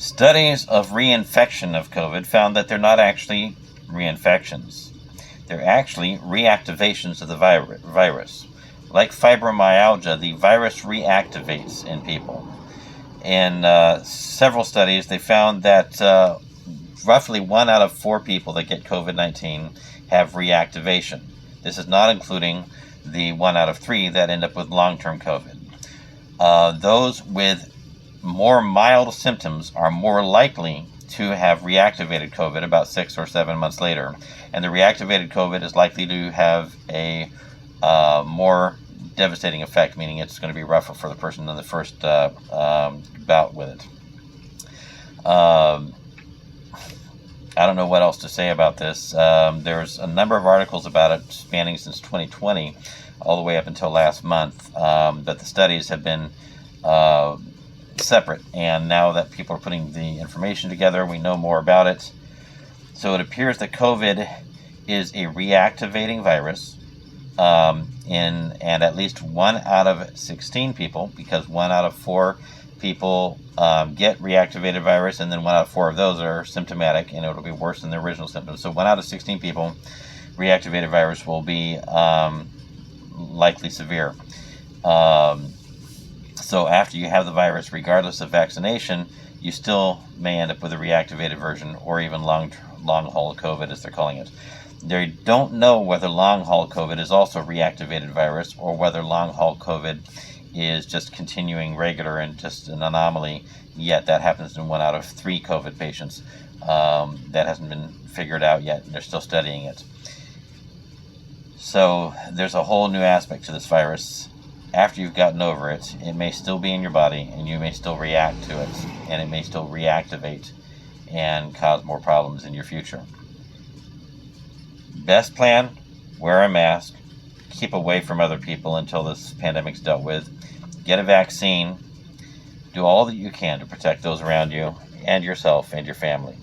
Studies of reinfection of COVID found that they're not actually reinfections. They're actually reactivations of the virus. Like fibromyalgia, the virus reactivates in people. In several studies, they found that roughly 1 out of 4 people that get COVID-19 have reactivation. This is not including the 1 out of 3 that end up with long-term COVID. Those with more mild symptoms are more likely to have reactivated COVID about 6 or 7 months later. And the reactivated COVID is likely to have a more devastating effect, meaning it's going to be rougher for the person than the first bout with it. I don't know what else to say about this. There's a number of articles about it spanning since 2020 all the way up until last month, but the studies have been separate, and now that people are putting the information together, we know more about it. So it appears that COVID is a reactivating virus and at least 1 out of 16 people, because 1 out of 4 people get reactivated virus, and then 1 out of 4 of those are symptomatic, and it'll be worse than the original symptoms. So 1 out of 16 people, reactivated virus will be likely severe. So after you have the virus, regardless of vaccination, you still may end up with a reactivated version, or even long-haul COVID, as they're calling it. They don't know whether long-haul COVID is also reactivated virus, or whether long-haul COVID is just continuing regular and just an anomaly, yet that happens in 1 out of 3 COVID patients. That hasn't been figured out yet, and they're still studying it. So there's a whole new aspect to this virus. After you've gotten over it, it may still be in your body, and you may still react to it, and it may still reactivate and cause more problems in your future. Best plan, wear a mask, keep away from other people until this pandemic's dealt with, get a vaccine, do all that you can to protect those around you and yourself and your family.